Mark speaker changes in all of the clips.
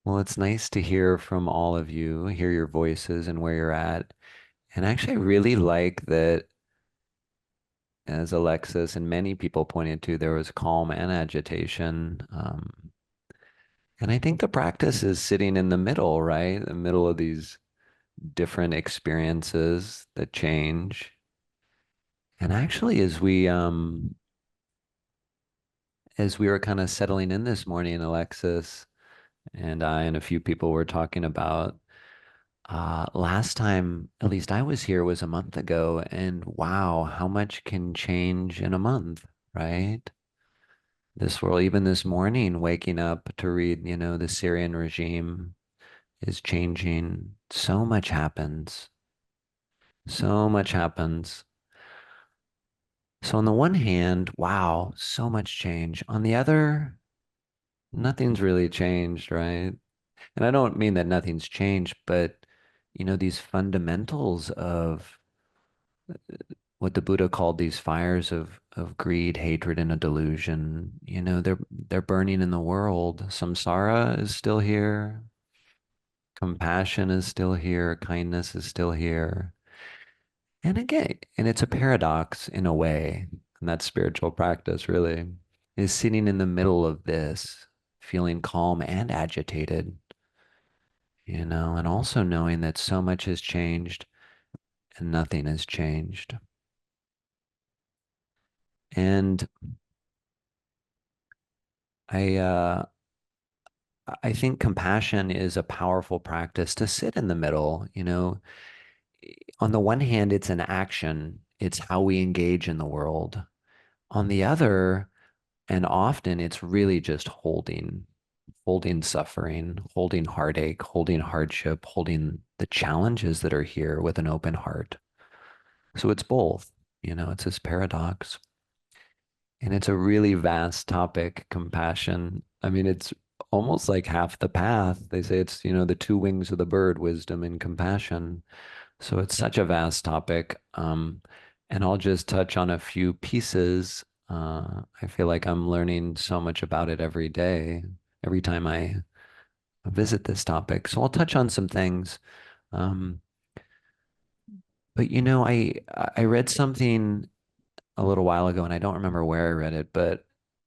Speaker 1: Well, it's nice to hear from all of you, hear your voices and where you're at. And actually, I really like that, as Alexis and many people pointed to, there was calm and agitation. And I think the practice is sitting in the middle, right? The middle of these different experiences that change. And actually, as we were kind of settling in this morning, Alexis and I and a few people were talking about last time, at least I was here, was a month ago, and wow, how much can change in a month, right? This world, even this morning, waking up to read, the Syrian regime is changing. So much happens. So much happens. So on the one hand, wow, so much change. On the other, nothing's really changed, right? And I don't mean that nothing's changed, but these fundamentals of what the Buddha called these fires of greed, hatred, and a delusion, they're burning in the world. Samsara is still here, compassion is still here, kindness is still here. And again, and it's a paradox in a way, and that spiritual practice really is sitting in the middle of this, feeling calm and agitated, and also knowing that so much has changed and nothing has changed. And I uh I think compassion is a powerful practice to sit in the middle. On the one hand, it's an action, it's how we engage in the world. On the other, and often it's really just holding suffering, holding heartache, holding hardship, holding the challenges that are here with an open heart. So it's both, it's this paradox. And it's a really vast topic, compassion. I mean, it's almost like half the path. They say it's, the two wings of the bird, wisdom and compassion. So it's such a vast topic. And I'll just touch on a few pieces. I feel like I'm learning so much about it every day, every time I visit this topic. So I'll touch on some things. Um, but I read something a little while ago, and I don't remember where I read it, but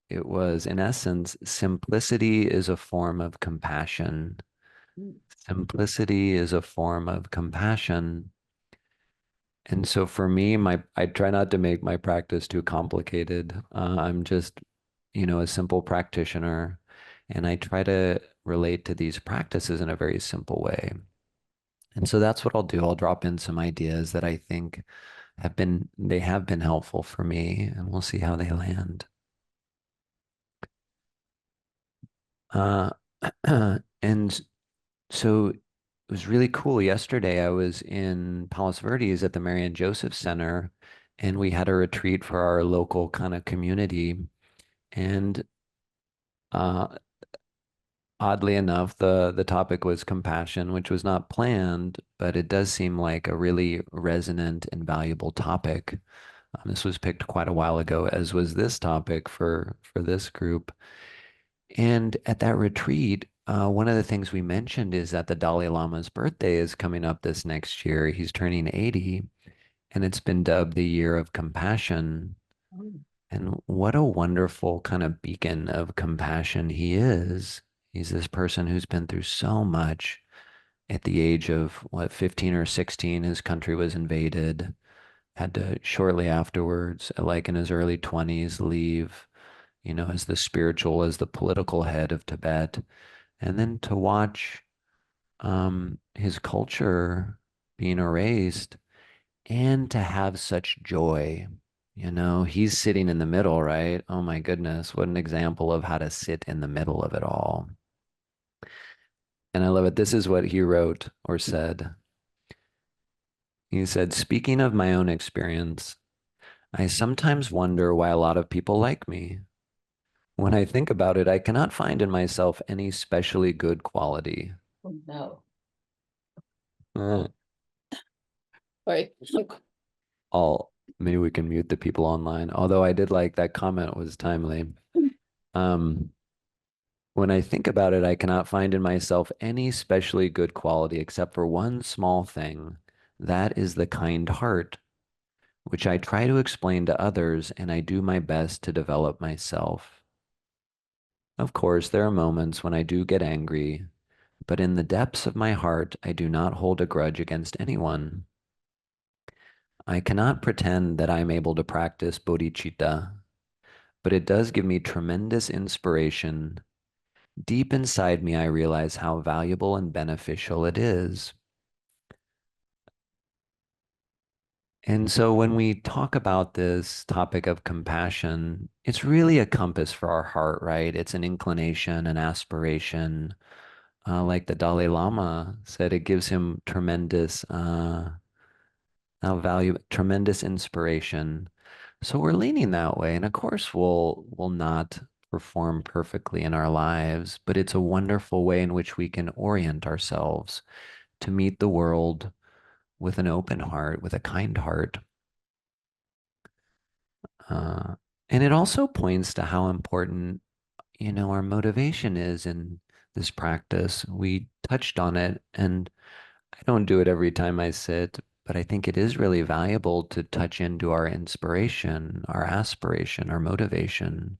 Speaker 1: it was, in essence, simplicity is a form of compassion. Simplicity is a form of compassion. And so for me, I try not to make my practice too complicated. I'm just, a simple practitioner, and I try to relate to these practices in a very simple way. And so that's what I'll do. I'll drop in some ideas that I think they have been helpful for me, and we'll see how they land. Uh, and so it was really cool. Yesterday, I was in Palos Verdes at the Marian Joseph Center, and we had a retreat for our local kind of community. And uh, oddly enough, the topic was compassion, which was not planned, but it does seem like a really resonant and valuable topic. This was picked quite a while ago, as was this topic for this group. And at that retreat, one of the things we mentioned is that the Dalai Lama's birthday is coming up this next year. He's turning 80, and it's been dubbed the year of compassion. And what a wonderful kind of beacon of compassion he is. He's this person who's been through so much. At the age of, what, 15 or 16, his country was invaded, had to shortly afterwards, like in his early 20s, leave, as the spiritual, as the political head of Tibet. And then to watch his culture being erased and to have such joy. He's sitting in the middle, right? Oh my goodness, what an example of how to sit in the middle of it all. And I love it. This is what he wrote or said. He said, speaking of my own experience, I sometimes wonder why a lot of people like me. When I think about it, I cannot find in myself any specially good quality.
Speaker 2: Oh, no.
Speaker 1: Uh,
Speaker 2: Right.
Speaker 1: I'll maybe we can mute the people online. Although I did like that comment was timely. Um, When I think about it, I cannot find in myself any specially good quality except for one small thing. That is the kind heart, which I try to explain to others and I do my best to develop myself. Of course, there are moments when I do get angry, but in the depths of my heart, I do not hold a grudge against anyone. I cannot pretend that I am able to practice bodhicitta, but it does give me tremendous inspiration. Deep inside me, I realize how valuable and beneficial it is. And so when we talk about this topic of compassion, it's really a compass for our heart, right? It's an inclination, an aspiration. Like the Dalai Lama said, it gives him tremendous inspiration. So we're leaning that way. And of course, we'll not perform perfectly in our lives, but it's a wonderful way in which we can orient ourselves to meet the world with an open heart, with a kind heart. Uh, and it also points to how important, our motivation is in this practice. We touched on it, and I don't do it every time I sit, but I think it is really valuable to touch into our inspiration, our aspiration, our motivation.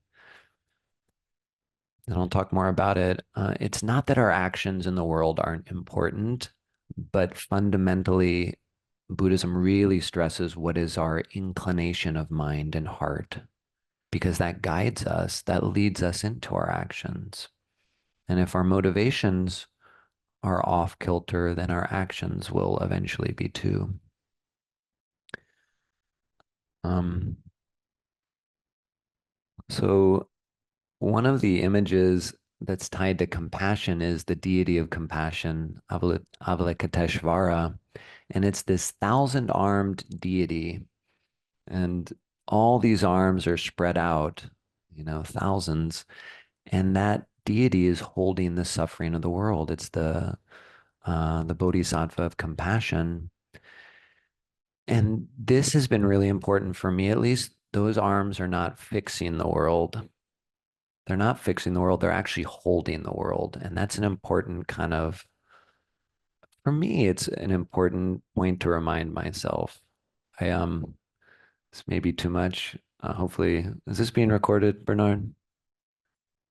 Speaker 1: And I'll talk more about it. It's not that our actions in the world aren't important, but fundamentally, Buddhism really stresses what is our inclination of mind and heart, because that guides us, that leads us into our actions. And if our motivations are off kilter, then our actions will eventually be too. Um, so one of the images that's tied to compassion is the deity of compassion, Avalokiteshvara. And it's this thousand-armed deity. And all these arms are spread out, thousands. And that deity is holding the suffering of the world. It's the Bodhisattva of Compassion. And this has been really important for me, at least. Those arms are not fixing the world. They're not fixing the world. They're actually holding the world. And that's an important kind of, for me, it's an important point to remind myself. This may be too much. Hopefully, is this being recorded, Bernard?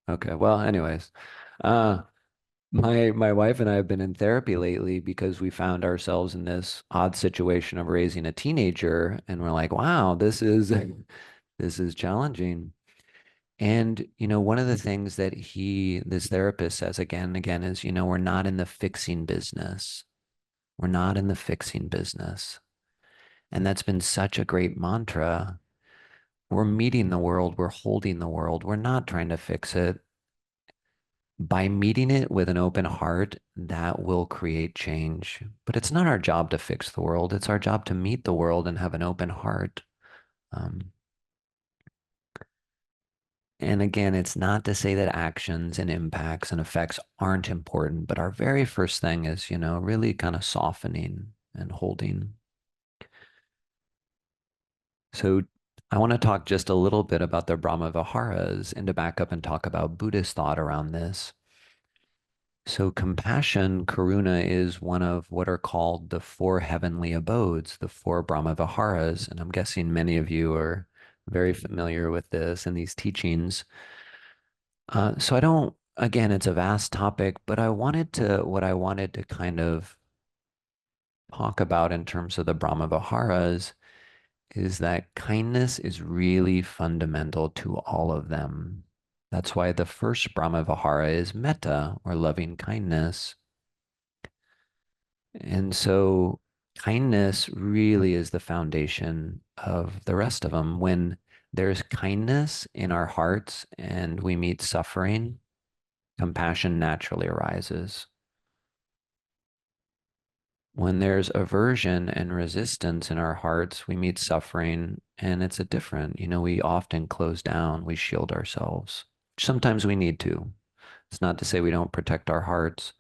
Speaker 1: Okay. Well, anyways, uh, my wife and I have been in therapy lately because we found ourselves in this odd situation of raising a teenager, and we're like, wow, this is challenging. And one of the things that this therapist says again and again is, we're not in the fixing business. We're not in the fixing business. And that's been such a great mantra. We're meeting the world, we're holding the world. We're not trying to fix it. By meeting it with an open heart, that will create change. But it's not our job to fix the world. It's our job to meet the world and have an open heart. Um, and again, it's not to say that actions and impacts and effects aren't important, but our very first thing is, really kind of softening and holding. So I want to talk just a little bit about the Brahma Viharas and to back up and talk about Buddhist thought around this. So compassion, karuna, is one of what are called the four heavenly abodes, the four Brahma Viharas. And I'm guessing many of you are very familiar with this and these teachings. So I don't, again, it's a vast topic, but what I wanted to kind of talk about in terms of the Brahma Viharas is that kindness is really fundamental to all of them. That's why the first Brahma Vihara is metta, or loving kindness. And so kindness really is the foundation of the rest of them. When there's kindness in our hearts and we meet suffering, compassion naturally arises. When there's aversion and resistance in our hearts, we meet suffering and it's a different, we often close down, we shield ourselves. Sometimes we need to. It's not to say we don't protect our hearts,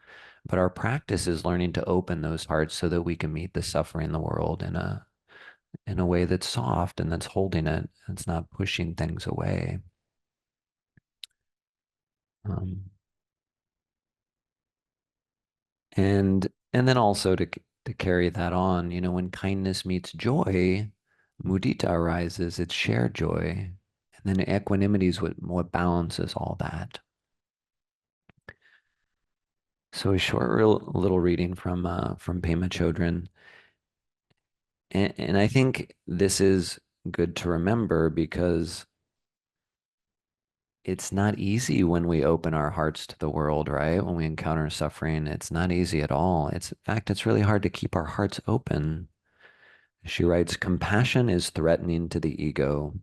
Speaker 1: but our practice is learning to open those hearts so that we can meet the suffering in the world in a way that's soft and that's holding it. It's not pushing things away. Um, And then also to carry that on, when kindness meets joy, mudita arises, it's shared joy. And then equanimity is what balances all that. So a short little reading from Pema Chodron. And I think this is good to remember because it's not easy when we open our hearts to the world, right? When we encounter suffering, it's not easy at all. In fact, it's really hard to keep our hearts open. She writes, compassion is threatening to the ego.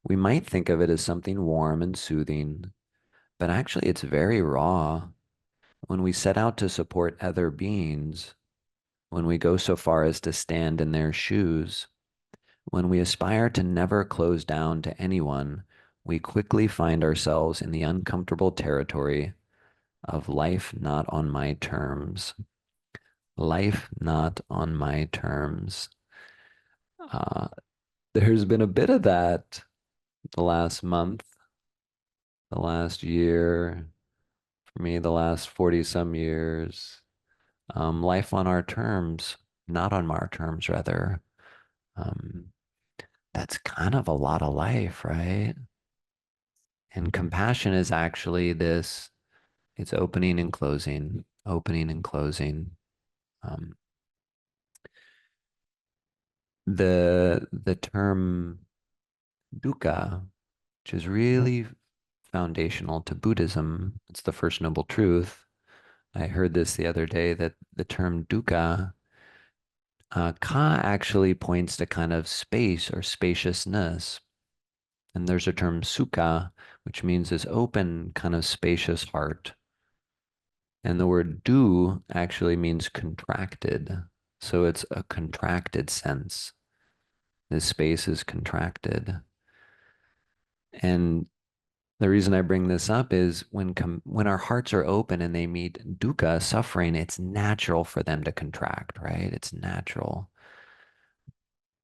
Speaker 1: We might think of it as something warm and soothing, but actually it's very raw. When we set out to support other beings, when we go so far as to stand in their shoes, when we aspire to never close down to anyone, we quickly find ourselves in the uncomfortable territory of life not on my terms. Life not on my terms. Uh, there's been a bit of that the last month, the last year, for me, the last 40 some years. Life on our terms, not on our terms, rather. Um, that's kind of a lot of life, right? And compassion is actually this, it's opening and closing, opening and closing. Um, the term dukkha, which is really foundational to Buddhism, it's the first noble truth. I heard this the other day that the term dukkha, ka actually points to kind of space or spaciousness. And there's a term sukha, which means this open, kind of spacious heart. And the word du actually means contracted. So it's a contracted sense. This space is contracted. And the reason I bring this up is when our hearts are open and they meet dukkha, suffering, it's natural for them to contract, right? It's natural.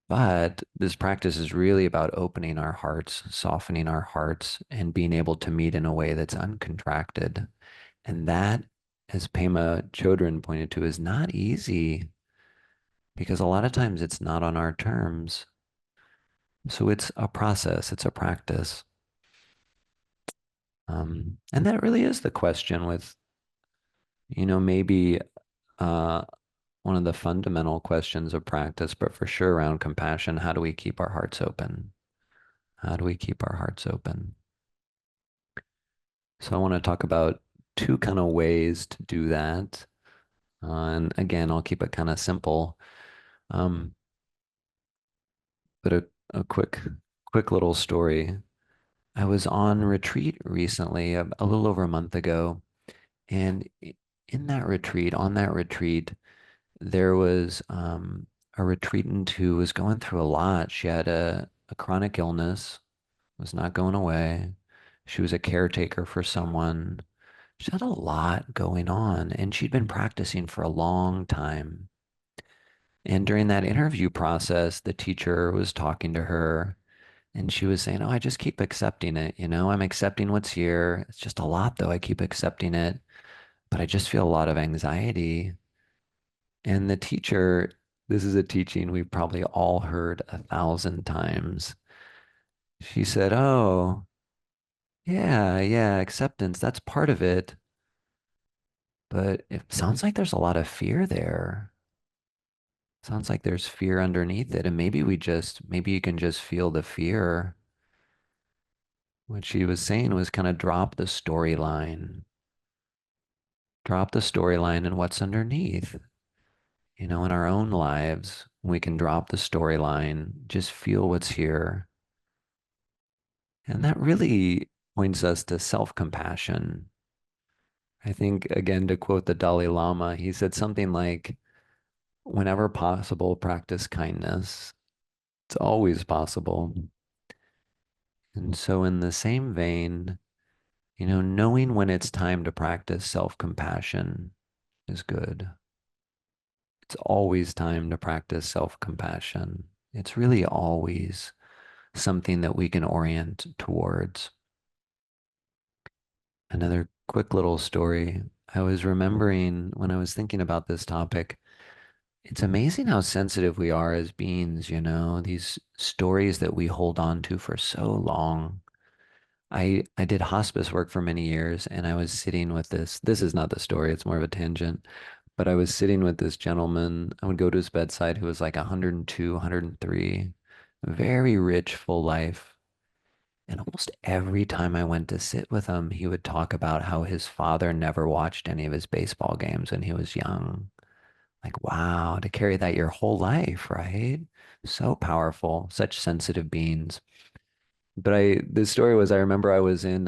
Speaker 1: But this practice is really about opening our hearts, softening our hearts, and being able to meet in a way that's uncontracted. And that, as Pema Chodron pointed to, is not easy because a lot of times it's not on our terms. So it's a process, it's a practice. And that really is the question with, maybe uh, one of the fundamental questions of practice, but for sure around compassion, how do we keep our hearts open? How do we keep our hearts open? So I want to talk about two kind of ways to do that. And again, I'll keep it kind of simple. Um, but a quick little story. I was on retreat recently, a little over a month ago, and in that retreat, on that retreat, there was a retreatant who was going through a lot. She had a chronic illness, was not going away. She was a caretaker for someone. She had a lot going on, and she'd been practicing for a long time. And during that interview process, the teacher was talking to her, and she was saying, "Oh, I just keep accepting it. I'm accepting what's here. It's just a lot, though. I keep accepting it, but I just feel a lot of anxiety." And the teacher, this is a teaching we've probably all heard 1,000 times. She said, "Oh, yeah, acceptance, that's part of it. But it sounds like there's a lot of fear there. Sounds like there's fear underneath it. And maybe you can just feel the fear." What she was saying was kind of drop the storyline and what's underneath. In our own lives, we can drop the storyline, just feel what's here. And that really points us to self-compassion. I think, again, to quote the Dalai Lama, he said something like, whenever possible, practice kindness. It's always possible. And so, in the same vein, knowing when it's time to practice self-compassion is good. It's always time to practice self-compassion. It's really always something that we can orient towards. Another quick little story. I was remembering when I was thinking about this topic, it's amazing how sensitive we are as beings, these stories that we hold on to for so long. I did hospice work for many years and I was sitting with this is not the story, it's more of a tangent, but I was sitting with this gentleman. I would go to his bedside who was like 102, 103, very rich, full life. And almost every time I went to sit with him, he would talk about how his father never watched any of his baseball games when he was young. Like, wow, to carry that your whole life, right? So powerful, such sensitive beings. But the story was, I remember I was in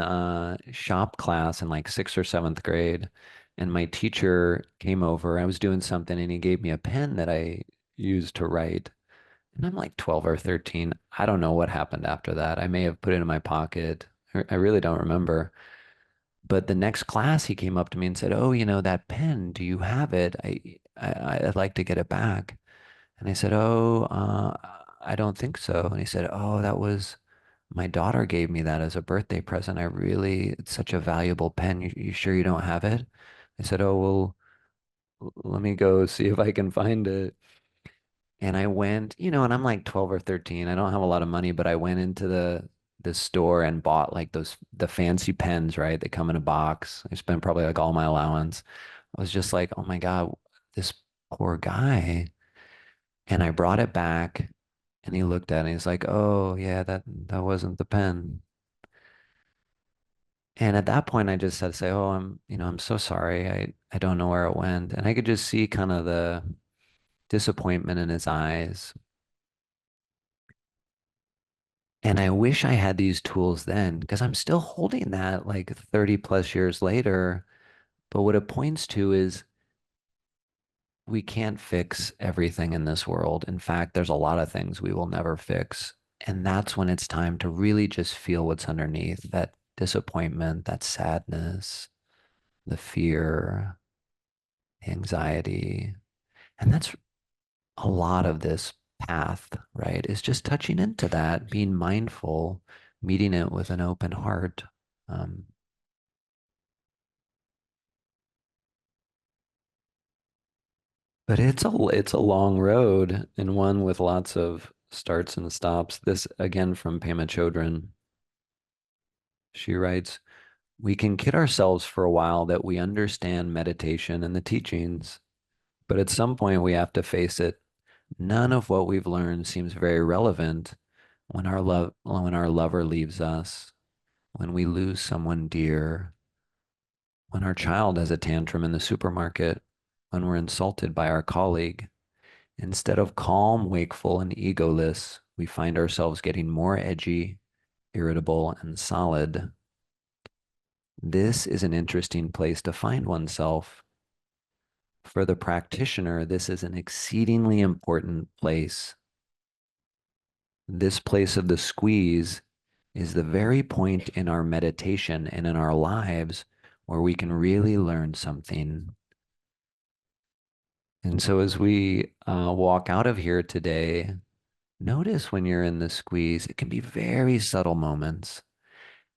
Speaker 1: shop class in like sixth or seventh grade, and my teacher came over. I was doing something, and he gave me a pen that I used to write. And I'm like 12 or 13. I don't know what happened after that. I may have put it in my pocket. I really don't remember. But the next class, he came up to me and said, "Oh, that pen, do you have it? I'd like to get it back." And I said, "Oh, I don't think so." And he said, "Oh, that was my daughter gave me that as a birthday present. It's such a valuable pen. You sure you don't have it?" I said, "Oh, well, let me go see if I can find it." And I went, and I'm like 12 or 13. I don't have a lot of money, but I went into the store and bought like the fancy pens, right? They come in a box. I spent probably like all my allowance. I was just like, "Oh my God, this poor guy." And I brought it back and he looked at it and he's like, "Oh, yeah, that wasn't the pen." And at that point I just had to say, "Oh, I'm so sorry. I don't know where it went." And I could just see kind of the disappointment in his eyes. And I wish I had these tools then because I'm still holding that like 30 plus years later. But what it points to is we can't fix everything in this world. In fact, there's a lot of things we will never fix. And that's when it's time to really just feel what's underneath that disappointment, that sadness, the fear, the anxiety. And that's a lot of this path, right? Is just touching into that, being mindful, meeting it with an open heart. Um, but it's a long road and one with lots of starts and stops. This again from Pema Chodron. She writes, "We can kid ourselves for a while that we understand meditation and the teachings, but at some point we have to face it. None of what we've learned seems very relevant when our lover leaves us, when we lose someone dear, when our child has a tantrum in the supermarket, when we're insulted by our colleague. Instead of calm, wakeful, and egoless, we find ourselves getting more edgy, irritable, and solid. This is an interesting place to find oneself. For the practitioner, this is an exceedingly important place. This place of the squeeze is the very point in our meditation and in our lives where we can really learn something. And so as we walk out of here today, notice when you're in the squeeze, it can be very subtle moments.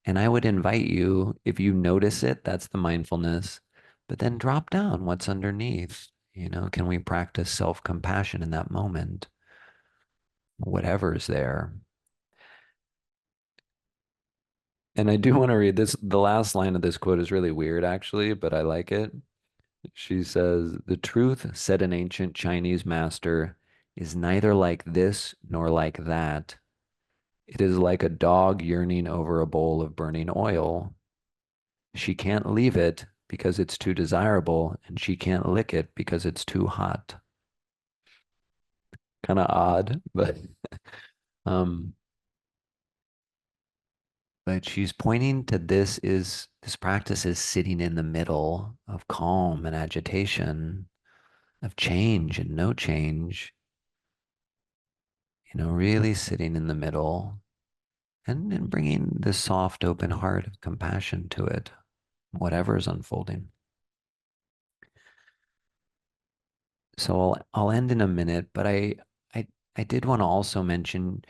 Speaker 1: And I would invite you, if you notice it, that's the mindfulness, but then drop down what's underneath. Can we practice self-compassion in that moment? Whatever's there. And I do want to read this. The last line of this quote is really weird, actually, but I like it. She says, "The truth," said an ancient Chinese master, "is neither like this nor like that. It is like a dog yearning over a bowl of burning oil. She can't leave it because it's too desirable, and she can't lick it because it's too hot." Kind of odd, um, but she's pointing to this practice is sitting in the middle of calm and agitation, of change and no change, really sitting in the middle and bringing this soft, open heart of compassion to it, whatever is unfolding. So I'll end in a minute, but I I did want to also mention,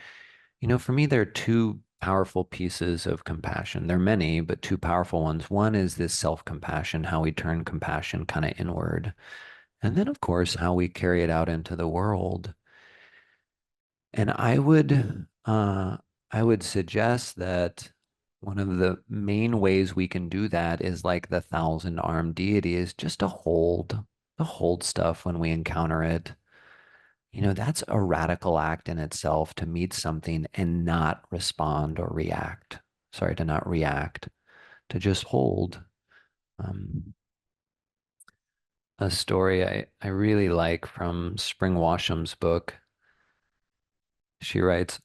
Speaker 1: for me there are two powerful pieces of compassion. There are many, but two powerful ones. One is this self-compassion, how we turn compassion kind of inward. And then, of course, how we carry it out into the world. And I would suggest that one of the main ways we can do that is like the thousand-armed deity is just to hold stuff when we encounter it. You know, that's a radical act in itself to meet something and not respond or react. Sorry, to not react, to just hold. Um, a story I really like from Spring Washam's book. She writes,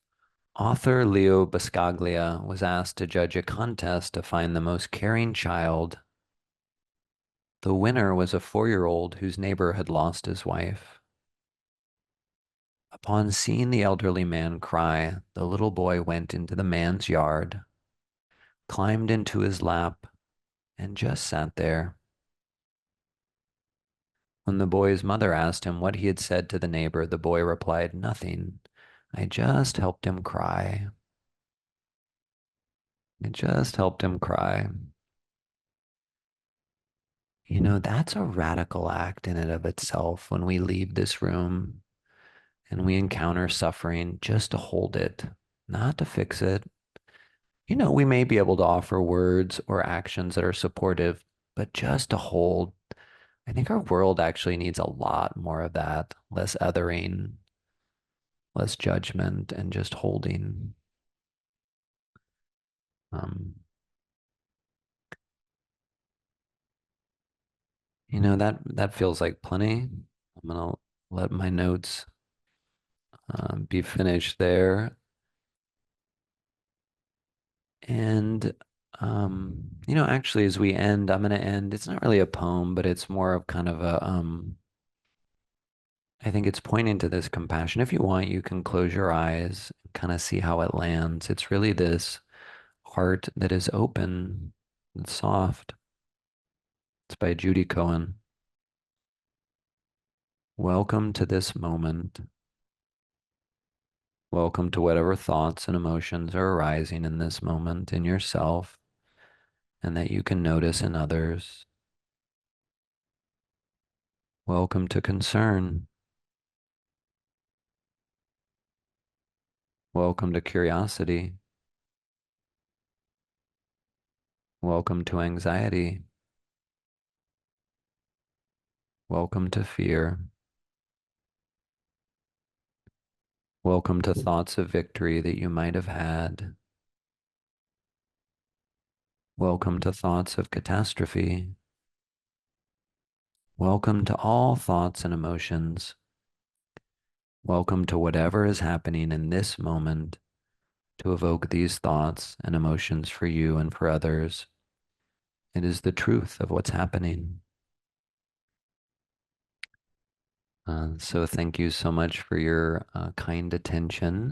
Speaker 1: author Leo Buscaglia was asked to judge a contest to find the most caring child. The winner was a 4-year-old whose neighbor had lost his wife. Upon seeing the elderly man cry, the little boy went into the man's yard, climbed into his lap, and just sat there. When the boy's mother asked him what he had said to the neighbor, the boy replied, nothing. I just helped him cry. I just helped him cry. You know, that's a radical act in and of itself when we leave this room and we encounter suffering, just to hold it, not to fix it. You know, we may be able to offer words or actions that are supportive, but just to hold. I think our world actually needs a lot more of that, less othering, less judgment, and just holding. Um, you know, that feels like plenty. I'm gonna let my notes be finished there. And you know, actually, as we end, I'm gonna end. It's not really a poem, but it's more of kind of a I think it's pointing to this compassion. If you want, you can close your eyes and kind of see how it lands. It's really this heart that is open and soft. It's by Judy Cohen. Welcome to this moment. Welcome to whatever thoughts and emotions are arising in this moment in yourself and that you can notice in others. Welcome to concern. Welcome to curiosity. Welcome to anxiety. Welcome to fear. Welcome to thoughts of victory that you might have had. Welcome to thoughts of catastrophe. Welcome to all thoughts and emotions. Welcome to whatever is happening in this moment to evoke these thoughts and emotions for you and for others. It is the truth of what's happening. So thank you so much for your kind attention.